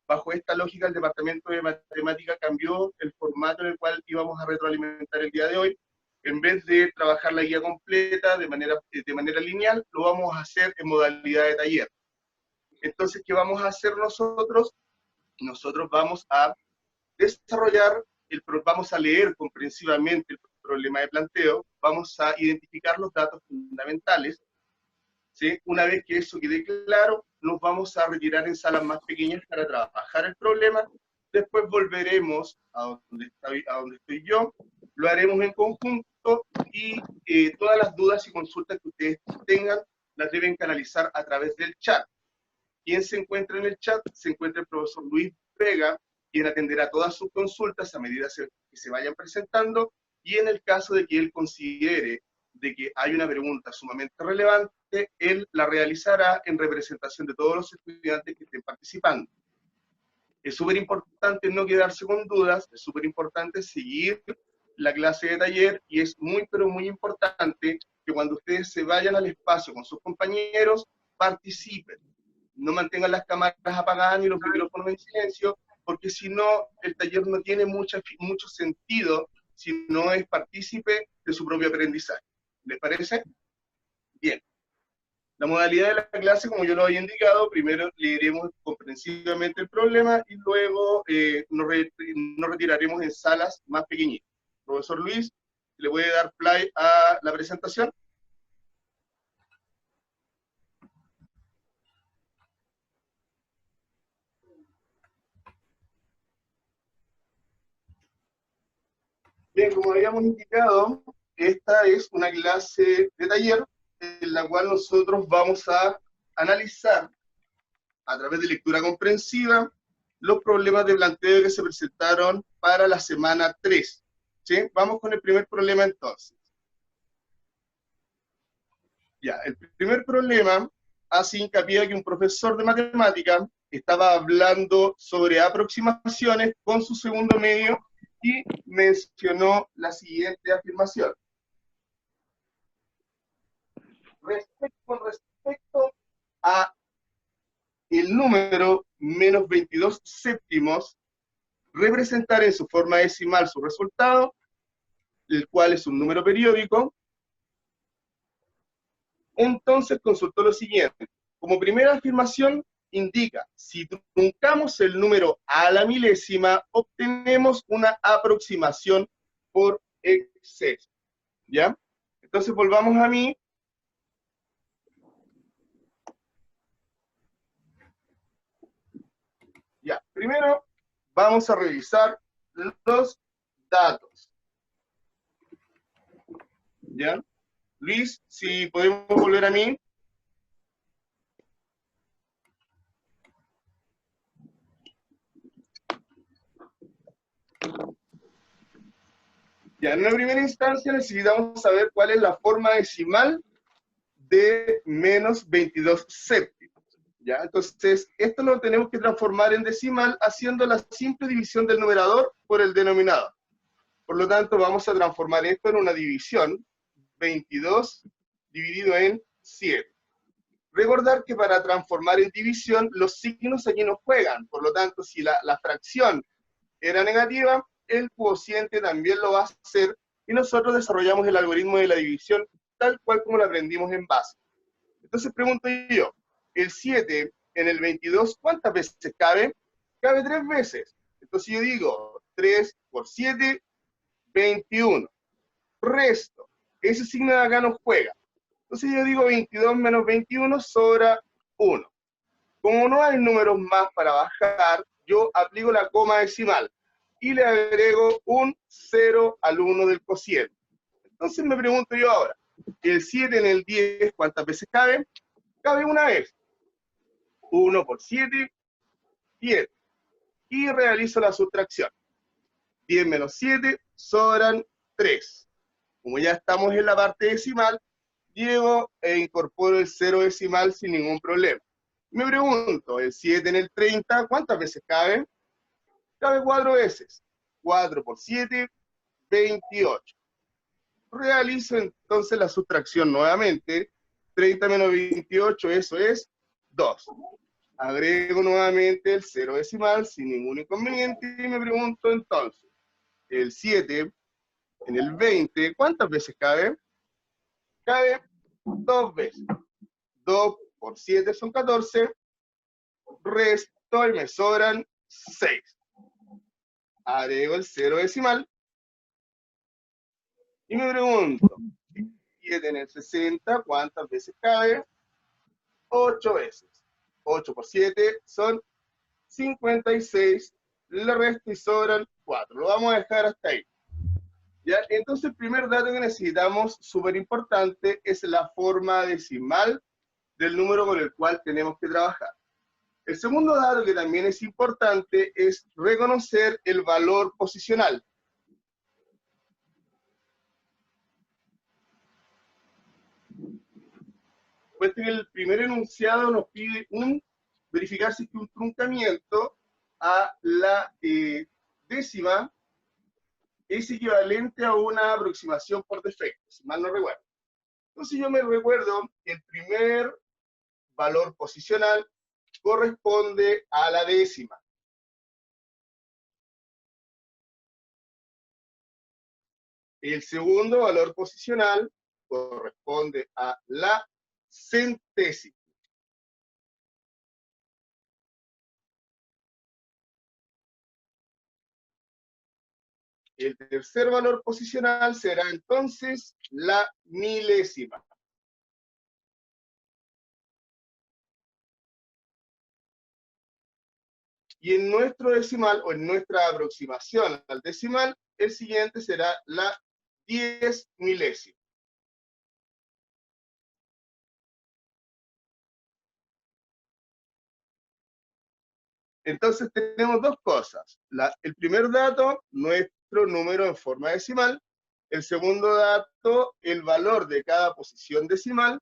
bajo esta lógica, el Departamento de Matemática cambió el formato en el cual íbamos a retroalimentar el día de hoy. En vez de trabajar la guía completa de manera lineal, lo vamos a hacer en modalidad de taller. Entonces, ¿qué vamos a hacer nosotros? Nosotros vamos a desarrollar, vamos a leer comprensivamente el problema de planteo, vamos a identificar los datos fundamentales, ¿sí? Una vez que eso quede claro, nos vamos a retirar en salas más pequeñas para trabajar el problema, después volveremos a donde estoy yo, lo haremos en conjunto y todas las dudas y consultas que ustedes tengan las deben canalizar a través del chat. ¿Quién se encuentra en el chat? Se encuentra el profesor Luis Vega, quien atenderá todas sus consultas a medida que se vayan presentando, y en el caso de que él considere de que hay una pregunta sumamente relevante, él la realizará en representación de todos los estudiantes que estén participando. Es súper importante no quedarse con dudas, es súper importante seguir la clase de taller, y es muy, pero muy importante que cuando ustedes se vayan al espacio con sus compañeros, participen. No mantengan las cámaras apagadas ni los micrófonos en silencio, porque si no, el taller no tiene mucho sentido si no es partícipe de su propio aprendizaje. ¿Les parece? Bien. La modalidad de la clase, como yo lo había indicado, primero leeremos comprensivamente el problema y luego nos retiraremos en salas más pequeñitas. Profesor Luis, ¿le voy a dar play a la presentación? Bien, como habíamos indicado, esta es una clase de taller en la cual nosotros vamos a analizar a través de lectura comprensiva los problemas de planteo que se presentaron para la semana 3. ¿Sí? Vamos con el primer problema entonces. Ya, el primer problema hace hincapié a que un profesor de matemática estaba hablando sobre aproximaciones con su segundo medio y mencionó la siguiente afirmación. Con respecto a el número menos 22 séptimos, representar en su forma decimal su resultado, el cual es un número periódico. Entonces consultó lo siguiente. Como primera afirmación, indica, si truncamos el número a la milésima, obtenemos una aproximación por exceso. ¿Ya? Entonces volvamos a mí. Ya, primero vamos a revisar los datos. ¿Ya? Luis, si podemos volver a mí. Ya, en la primera instancia necesitamos saber cuál es la forma decimal de menos 22 séptimos. ¿Ya? Entonces, esto lo tenemos que transformar en decimal haciendo la simple división del numerador por el denominador. Por lo tanto, vamos a transformar esto en una división, 22 dividido en 7. Recordar que para transformar en división, los signos aquí no juegan. Por lo tanto, si la fracción era negativa, el cociente también lo va a hacer, y nosotros desarrollamos el algoritmo de la división tal cual como lo aprendimos en base. Entonces pregunto yo, el 7 en el 22, ¿cuántas veces cabe? Cabe 3 veces. Entonces yo digo, 3 por 7, 21. Resto, ese signo de acá no juega. Entonces yo digo 22 menos 21 sobra 1. Como no hay números más para bajar, yo aplico la coma decimal y le agrego un 0 al 1 del cociente. Entonces me pregunto yo ahora, el 7 en el 10, ¿cuántas veces cabe? Cabe una vez. 1 por 7, 10. Y realizo la sustracción. 10 menos 7 sobran 3. Como ya estamos en la parte decimal, llego e incorporo el 0 decimal sin ningún problema. Me pregunto, el 7 en el 30, ¿cuántas veces cabe? Cabe 4 veces. 4 por 7, 28. Realizo entonces la sustracción nuevamente. 30 menos 28, eso es 2. Agrego nuevamente el 0 decimal sin ningún inconveniente y me pregunto entonces, el 7 en el 20, ¿cuántas veces cabe? Cabe 2 veces. 2 por 7 son 14, resto y me sobran 6. Agrego el 0 decimal y me pregunto, 7 en el 60, ¿cuántas veces cabe? 8 veces. 8 por 7 son 56, le resto y sobran 4. Lo vamos a dejar hasta ahí. ¿Ya? Entonces el primer dato que necesitamos, súper importante, es la forma decimal del número con el cual tenemos que trabajar. El segundo dato que también es importante es reconocer el valor posicional. Puesto que el primer enunciado nos pide verificar si es que un truncamiento a la décima es equivalente a una aproximación por defecto, si mal no recuerdo. Entonces yo me recuerdo que el primer valor posicional corresponde a la décima. El segundo valor posicional corresponde a la centésima. El tercer valor posicional será entonces la milésima. Y en nuestro decimal, o en nuestra aproximación al decimal, el siguiente será la 10 milésima. Entonces tenemos dos cosas. El primer dato, nuestro número en forma decimal. El segundo dato, el valor de cada posición decimal.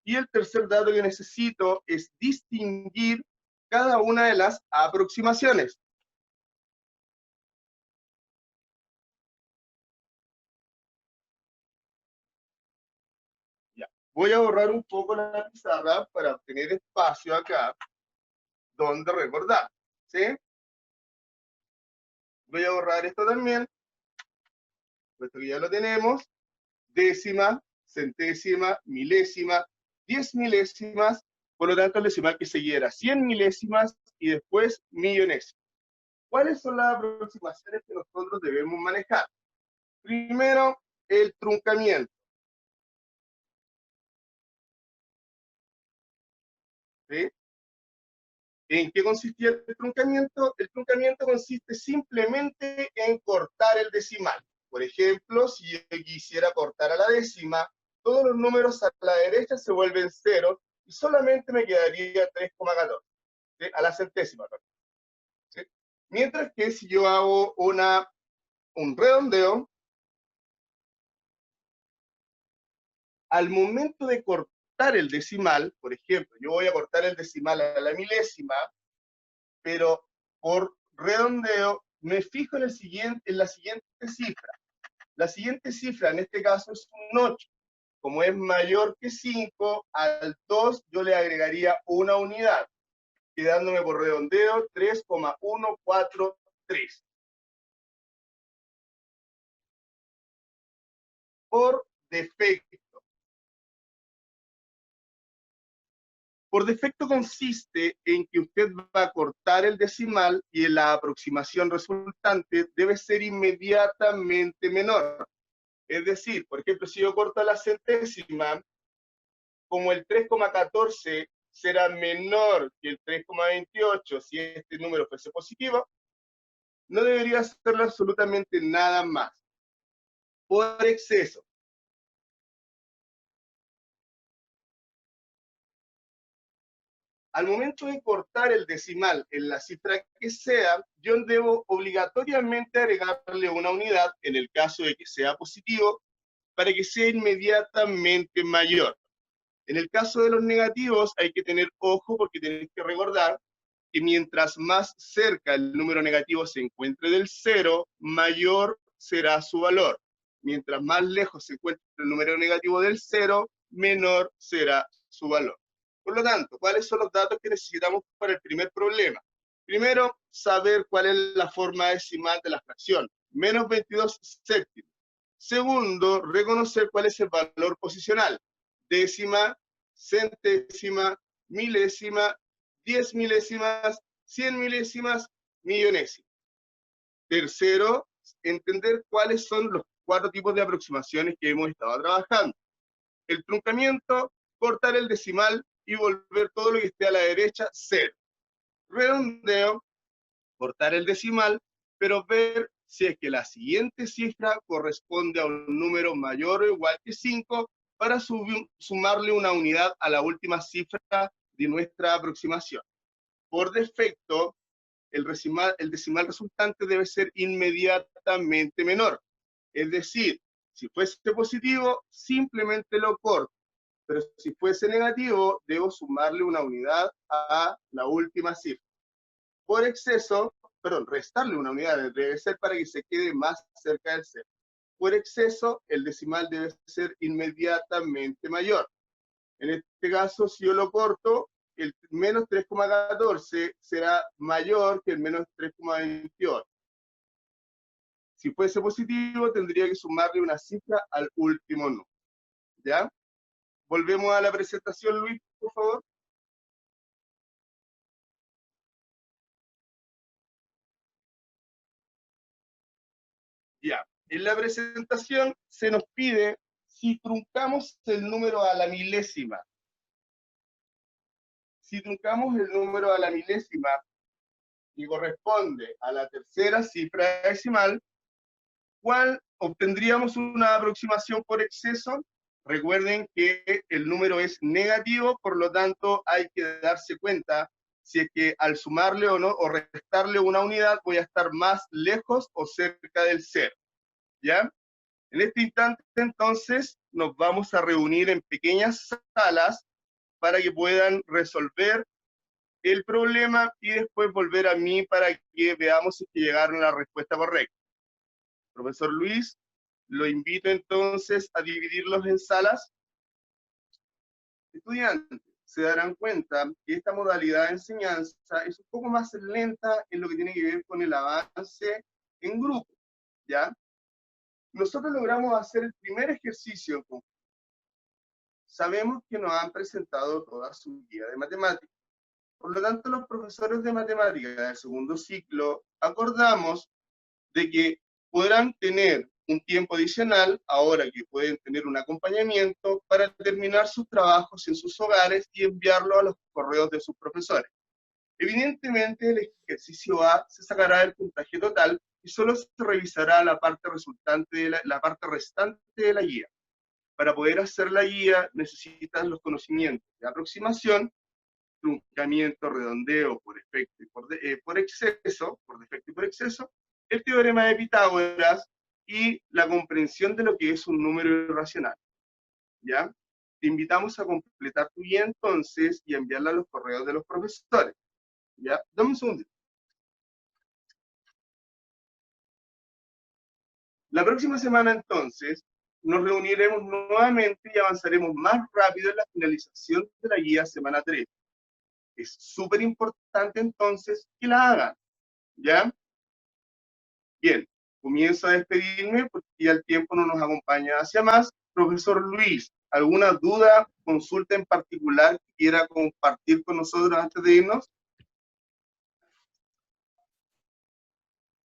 Y el tercer dato que necesito es distinguir cada una de las aproximaciones. Ya. Voy a borrar un poco la pizarra para obtener espacio acá donde recordar. ¿Sí? Voy a borrar esto también, puesto que ya lo tenemos. Décima, centésima, milésima, 10 milésimas, por lo tanto el decimal que seguía era 100 milésimas y después millonésimas. ¿Cuáles son las aproximaciones que nosotros debemos manejar? Primero, el truncamiento. ¿Sí? ¿En qué consistía el truncamiento? El truncamiento consiste simplemente en cortar el decimal. Por ejemplo, si yo quisiera cortar a la décima, todos los números a la derecha se vuelven 0 y solamente me quedaría 3,14, ¿sí? A la centésima. ¿Sí? Mientras que si yo hago un redondeo, al momento de cortar el decimal, por ejemplo, yo voy a cortar el decimal a la milésima, pero por redondeo me fijo en la siguiente cifra. La siguiente cifra en este caso es un 8. Como es mayor que 5, al 2 yo le agregaría una unidad, quedándome por redondeo 3,143. Por defecto. Por defecto consiste en que usted va a cortar el decimal y en la aproximación resultante debe ser inmediatamente menor. Es decir, por ejemplo, si yo corto la centésima, como el 3,14 será menor que el 3,28 si este número fuese positivo, no debería hacerlo absolutamente nada más. Por exceso. Al momento de cortar el decimal en la cifra que sea, yo debo obligatoriamente agregarle una unidad, en el caso de que sea positivo, para que sea inmediatamente mayor. En el caso de los negativos hay que tener ojo porque tenéis que recordar que mientras más cerca el número negativo se encuentre del 0, mayor será su valor. Mientras más lejos se encuentre el número negativo del 0, menor será su valor. Por lo tanto, ¿cuáles son los datos que necesitamos para el primer problema? Primero, saber cuál es la forma decimal de la fracción, menos 22 séptimos. Segundo, reconocer cuál es el valor posicional, décima, centésima, milésima, 10 milésimas, 100 milésimas, millonésima. Tercero, entender cuáles son los 4 tipos de aproximaciones que hemos estado trabajando. El truncamiento, cortar el decimal y volver todo lo que esté a la derecha cero. Redondeo, cortar el decimal, pero ver si es que la siguiente cifra corresponde a un número mayor o igual que 5 para sumarle una unidad a la última cifra de nuestra aproximación. Por defecto, el decimal resultante debe ser inmediatamente menor. Es decir, si fuese positivo, simplemente lo corto. Pero si fuese negativo, debo sumarle una unidad a la última cifra. Por exceso, restarle una unidad debe ser para que se quede más cerca del cero. Por exceso, el decimal debe ser inmediatamente mayor. En este caso, si yo lo corto, el menos 3,14 será mayor que el menos 3,28. Si fuese positivo, tendría que sumarle una cifra al último número. ¿Ya? Volvemos a la presentación, Luis, por favor. Ya. En la presentación se nos pide si truncamos el número a la milésima. Si truncamos el número a la milésima y corresponde a la tercera cifra decimal, ¿cuál obtendríamos una aproximación por exceso? Recuerden que el número es negativo, por lo tanto hay que darse cuenta si es que al sumarle o no, o restarle una unidad, voy a estar más lejos o cerca del cero. ¿Ya? En este instante, entonces, nos vamos a reunir en pequeñas salas para que puedan resolver el problema y después volver a mí para que veamos si llegaron a la respuesta correcta. Profesor Luis, lo invito entonces a dividirlos en salas. Estudiantes, se darán cuenta que esta modalidad de enseñanza es un poco más lenta en lo que tiene que ver con el avance en grupo, ¿ya? Nosotros logramos hacer el primer ejercicio. Sabemos que nos han presentado toda su guía de matemáticas. Por lo tanto, los profesores de matemáticas del segundo ciclo acordamos de que podrán tener un tiempo adicional, ahora que pueden tener un acompañamiento, para terminar sus trabajos en sus hogares y enviarlo a los correos de sus profesores. Evidentemente, el ejercicio A se sacará del puntaje total y solo se revisará la parte resultante de la parte restante de la guía. Para poder hacer la guía necesitan los conocimientos de aproximación, truncamiento, redondeo por efecto y por exceso, por defecto y por exceso, el teorema de Pitágoras y la comprensión de lo que es un número irracional. ¿Ya? Te invitamos a completar tu guía entonces y enviarla a los correos de los profesores. ¿Ya? Dame un segundo. La próxima semana entonces nos reuniremos nuevamente y avanzaremos más rápido en la finalización de la guía semana 3. Es súper importante entonces que la hagan, ¿ya? Bien, comienzo a despedirme porque ya el tiempo no nos acompaña hacia más. Profesor Luis, ¿alguna duda, consulta en particular que quiera compartir con nosotros antes de irnos?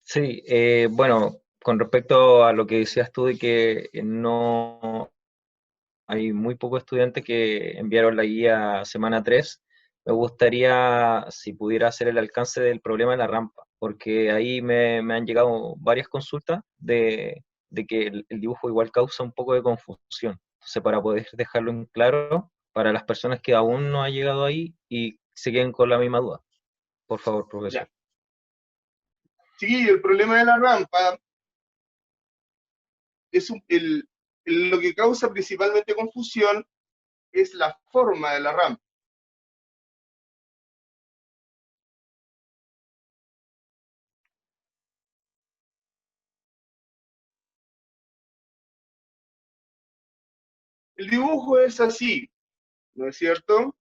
Sí, bueno, con respecto a lo que decías tú de que no hay muy pocos estudiantes que enviaron la guía semana 3, me gustaría si pudiera hacer el alcance del problema de la rampa, porque ahí me han llegado varias consultas de que el dibujo igual causa un poco de confusión. Entonces, para poder dejarlo en claro para las personas que aún no han llegado ahí y se queden con la misma duda. Por favor, Ya. profesor. Sí, el problema de la rampa es lo que causa principalmente confusión es la forma de la rampa. El dibujo es así, ¿no es cierto?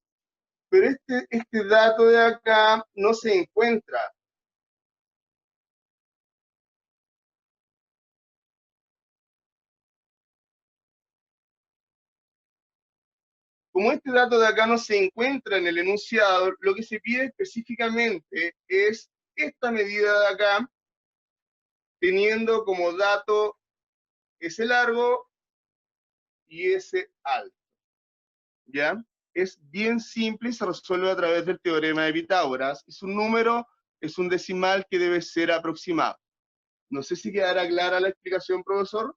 pero este dato de acá no se encuentra. Como este dato de acá no se encuentra en el enunciado, lo que se pide específicamente es esta medida de acá, teniendo como dato S largo y S alto. ¿Ya? Es bien simple y se resuelve a través del teorema de Pitágoras. Es un número, es un decimal que debe ser aproximado. No sé si quedará clara la explicación, profesor.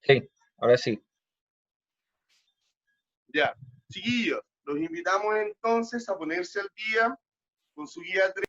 Sí, ahora sí. Ya. Chiquillos, los invitamos entonces a ponerse al día con su guía 3.